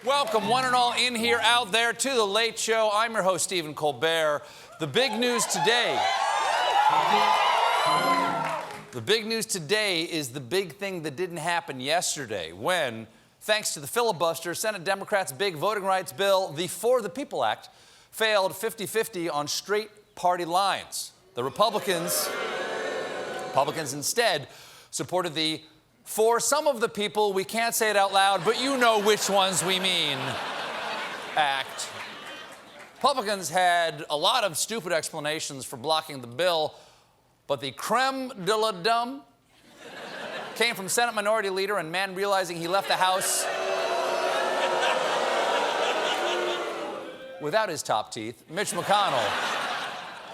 Welcome, one and all, in here, out there, to The Late Show. I'm your host, Stephen Colbert. The big news today is the big thing that didn't happen yesterday when, thanks to the filibuster, Senate Democrats' big voting rights bill, the For the People Act, failed 50-50 on straight party lines. The Republicans instead supported the For Some of the People, we can't say it out loud, but you know which ones we mean, Act. Republicans had a lot of stupid explanations for blocking the bill, but the creme de la dame came from Senate Minority Leader and man realizing he left the House without his top teeth, Mitch McConnell.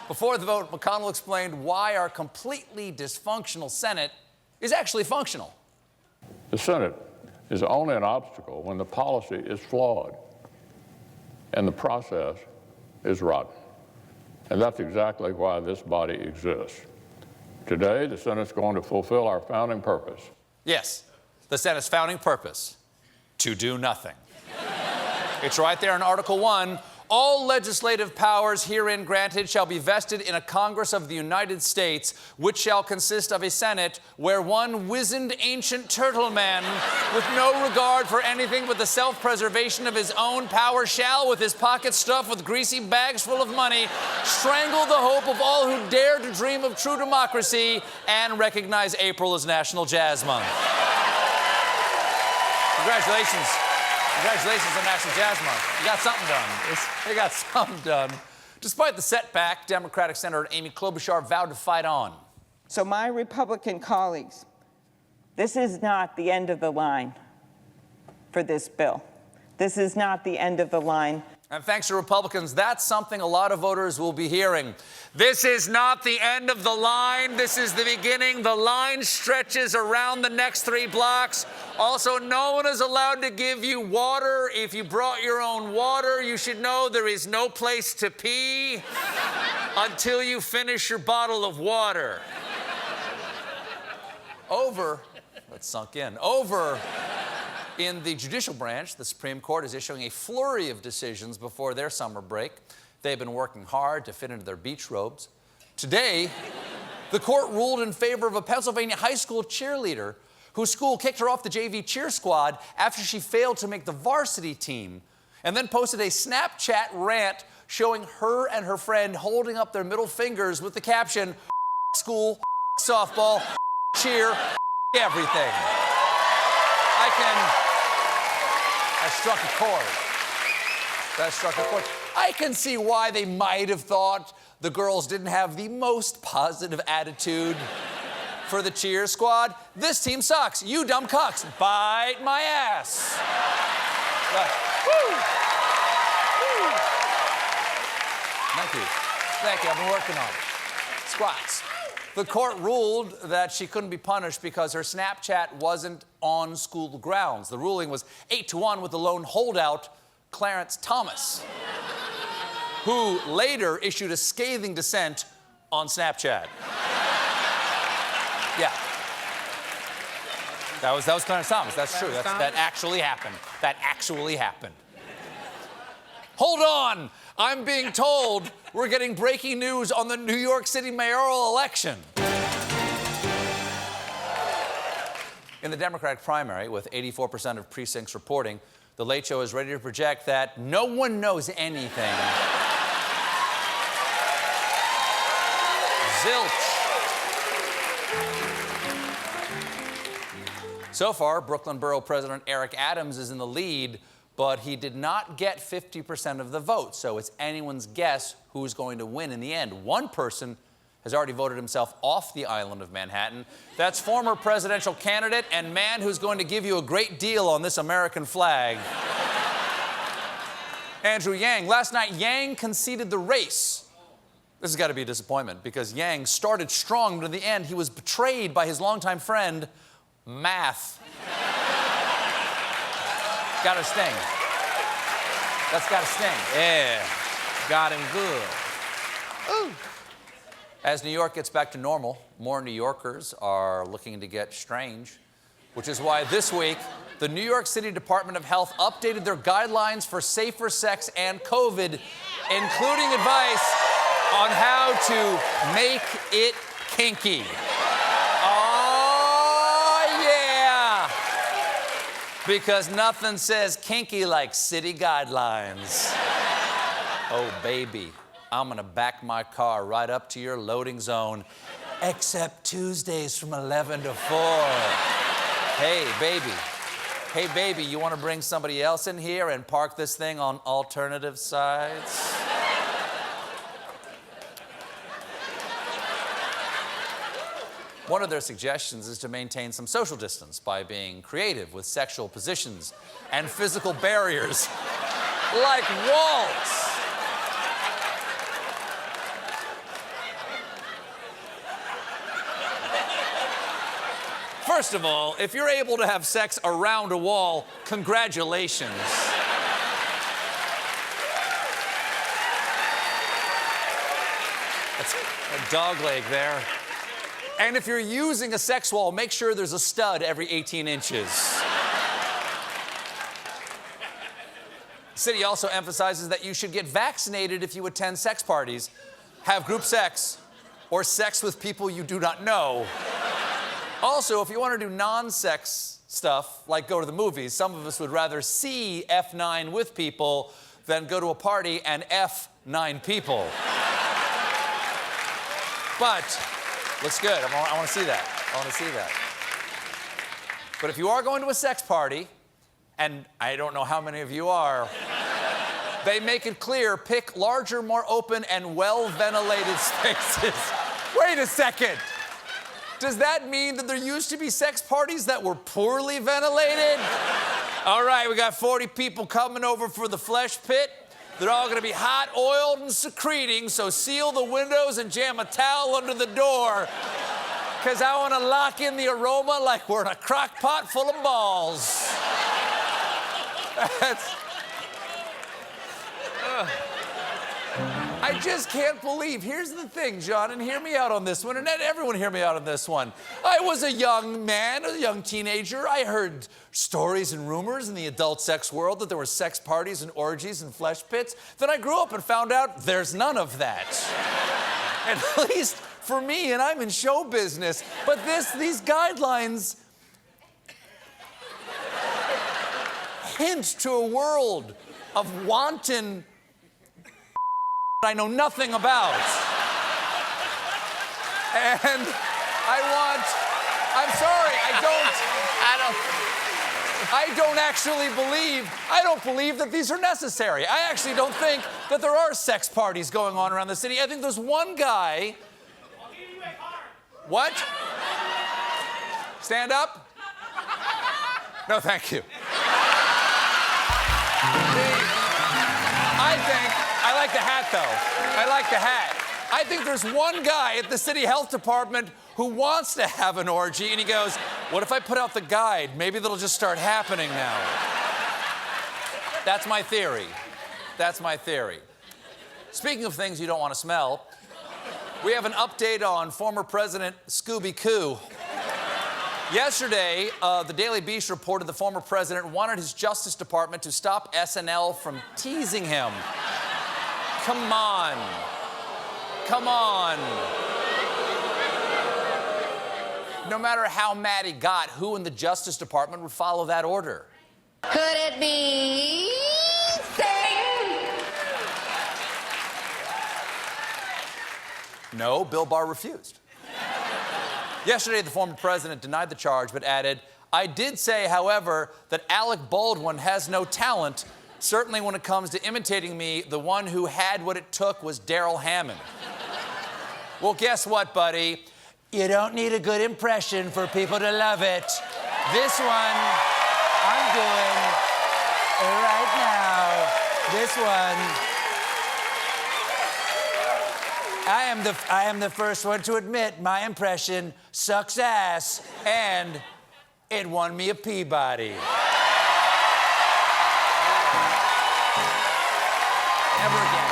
Before the vote, McConnell explained why our completely dysfunctional Senate is actually functional. The Senate is only an obstacle when the policy is flawed and the process is rotten. And that's exactly why this body exists. Today, the Senate's going to fulfill our founding purpose. Yes, the Senate's founding purpose, to do nothing. It's right there in Article 1. All legislative powers herein granted shall be vested in a Congress of the United States, which shall consist of a Senate where one wizened ancient turtle man with no regard for anything but the self-preservation of his own power shall, with his pockets stuffed with greasy bags full of money, strangle the hope of all who dare to dream of true democracy and recognize April as National Jazz Month. Congratulations. Congratulations on National Jazz Month. You got something done. You got something done. Despite the setback, Democratic Senator Amy Klobuchar vowed to fight on. So my Republican colleagues, this is not the end of the line for this bill. This is not the end of the line. And thanks to Republicans, that's something a lot of voters will be hearing. This is not the end of the line. This is the beginning. The line stretches around the next 3 blocks. Also, no one is allowed to give you water. If you brought your own water, you should know there is no place to pee until you finish your bottle of water. Let's sunk in. In the judicial branch, the Supreme Court is issuing a flurry of decisions before their summer break. They've been working hard to fit into their beach robes. Today, the court ruled in favor of a Pennsylvania high school cheerleader whose school kicked her off the JV cheer squad after she failed to make the varsity team, and then posted a Snapchat rant showing her and her friend holding up their middle fingers with the caption, "School, softball, cheer, everything." That struck a chord. I can see why they might have thought the girls didn't have the most positive attitude for the cheer squad. This team sucks. You dumb cucks. Bite my ass. Woo. Thank you. I've been working on it. Squats. The court ruled that she couldn't be punished because her Snapchat wasn't on school grounds. The ruling was 8-1 with the lone holdout, Clarence Thomas, who later issued a scathing dissent on Snapchat. Yeah. That was Clarence Thomas. That's true. That actually happened. Hold on. I'm being told we're getting breaking news on the New York City mayoral election. In the Democratic primary, with 84% of precincts reporting, The Late Show is ready to project that no one knows anything. Zilch. So far, Brooklyn Borough President Eric Adams is in the lead, but he did not get 50% of the vote, so it's anyone's guess who's going to win in the end. One person has already voted himself off the island of Manhattan. That's former presidential candidate and man who's going to give you a great deal on this American flag, Andrew Yang. Last night, Yang conceded the race. This has got to be a disappointment because Yang started strong, but in the end, he was betrayed by his longtime friend, Math. Got to sting. That's got to sting. Yeah, got him good. Ooh. As New York gets back to normal, more New Yorkers are looking to get strange, which is why this week the New York City Department of Health updated their guidelines for safer sex and COVID, including advice on how to make it kinky. Oh, yeah! Because nothing says kinky like city guidelines. Oh, baby, I'm gonna back my car right up to your loading zone, except Tuesdays from 11 to 4. Hey, baby, you wanna bring somebody else in here and park this thing on alternative sides? One of their suggestions is to maintain some social distance by being creative with sexual positions and physical barriers, like walls. First of all, if you're able to have sex around a wall, congratulations. That's a dog leg there. And if you're using a sex wall, make sure there's a stud every 18 inches. The city also emphasizes that you should get vaccinated if you attend sex parties, have group sex, or sex with people you do not know. Also, if you want to do non-sex stuff, like go to the movies, some of us would rather see F9 with people than go to a party and F9 people. But looks good. I want to see that. I want to see that. But if you are going to a sex party, and I don't know how many of you are, they make it clear, pick larger, more open, and well-ventilated spaces. Wait a second. Does that mean that there used to be sex parties that were poorly ventilated? All right, we got 40 people coming over for the flesh pit. They're all gonna be hot, oiled, and secreting, so seal the windows and jam a towel under the door, because I wanna lock in the aroma like we're in a crock pot full of balls. I just can't believe. Here's the thing, John, and hear me out on this one, and everyone hear me out on this one. I was a young man, a young teenager. I heard stories and rumors in the adult sex world that there were sex parties and orgies and flesh pits. Then I grew up and found out there's none of that. At least for me, and I'm in show business. But these guidelines hint to a world of wanton I know nothing about. And I'm sorry, I don't believe that these are necessary. I actually don't think that there are sex parties going on around the city. I think there's one guy. I'll give you a card. What? Stand up? No, thank you. I like the hat, though. I like the hat. I think there's one guy at the city health department who wants to have an orgy, and he goes, what if I put out the guide? Maybe that'll just start happening now. That's my theory. That's my theory. Speaking of things you don't want to smell, we have an update on former President Scooby-Coo. Yesterday, the Daily Beast reported the former president wanted his Justice Department to stop SNL from teasing him. Come on. Come on. No matter how mad he got, who in the Justice Department would follow that order? Could it be Satan? No, Bill Barr refused. Yesterday, the former president denied the charge, but added, I did say, however, that Alec Baldwin has no talent. Certainly when it comes to imitating me, the one who had what it took was Daryl Hammond. Well, guess what, buddy? You don't need a good impression for people to love it. This one, I'm doing right now. This one. I am the first one to admit my impression sucks ass, and it won me a Peabody. Never again.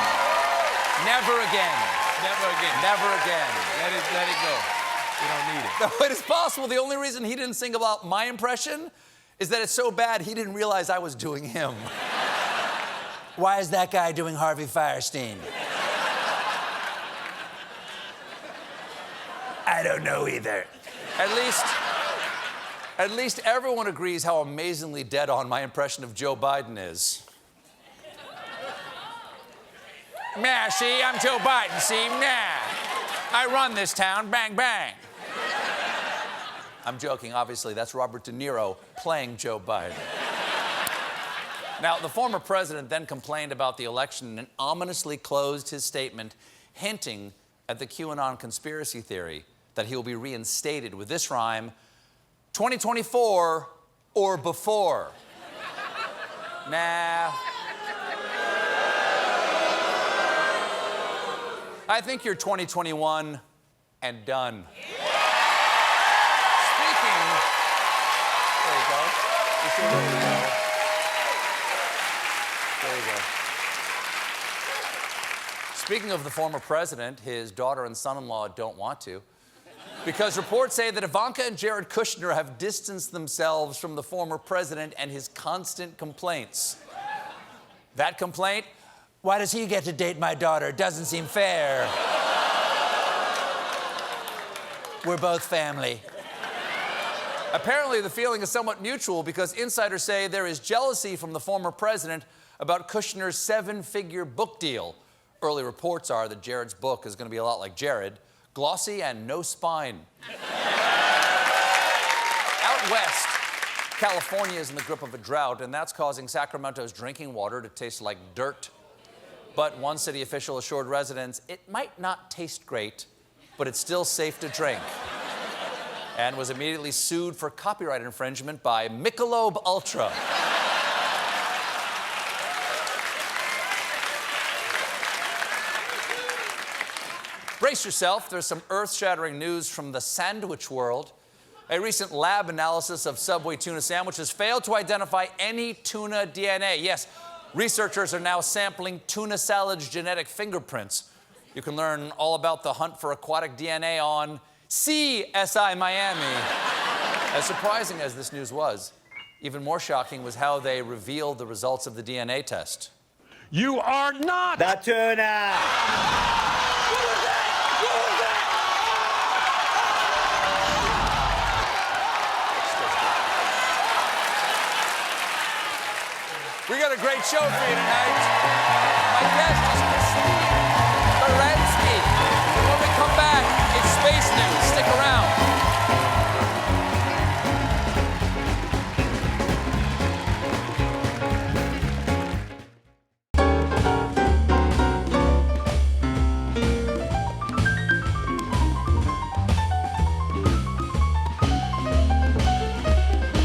Never again. Never again. Never again. Let it go. We don't need it. Though it is possible the only reason he didn't sing about my impression is that it's so bad he didn't realize I was doing him. Why is that guy doing Harvey Fierstein? I don't know either. At least everyone agrees how amazingly dead on my impression of Joe Biden is. Nah, see, I'm Joe Biden, see, nah. I run this town, bang, bang. I'm joking, obviously. That's Robert De Niro playing Joe Biden. Now, the former president then complained about the election and ominously closed his statement, hinting at the QAnon conspiracy theory that he will be reinstated with this rhyme, 2024 or before. Nah. I think you're 2021 and done. Speaking... There you go. You see, there you go. There you go. Speaking of the former president, his daughter and son-in-law don't want to, because reports say that Ivanka and Jared Kushner have distanced themselves from the former president and his constant complaints. That complaint? Why does he get to date my daughter? It doesn't seem fair. We're both family. Apparently, the feeling is somewhat mutual because insiders say there is jealousy from the former president about Kushner's 7-figure book deal. Early reports are that Jared's book is going to be a lot like Jared, glossy and no spine. Out west, California is in the grip of a drought, and that's causing Sacramento's drinking water to taste like dirt. But one city official assured residents it might not taste great, but it's still safe to drink. And was immediately sued for copyright infringement by Michelob Ultra. Brace yourself, there's some earth-shattering news from the sandwich world. A recent lab analysis of Subway tuna sandwiches failed to identify any tuna DNA. Yes, researchers are now sampling tuna salad's genetic fingerprints. You can learn all about the hunt for aquatic DNA on CSI Miami. As surprising as this news was, even more shocking was how they revealed the results of the DNA test. You are not the tuna! We got a great show for you tonight. My guest is Stephen Colbert. When we come back,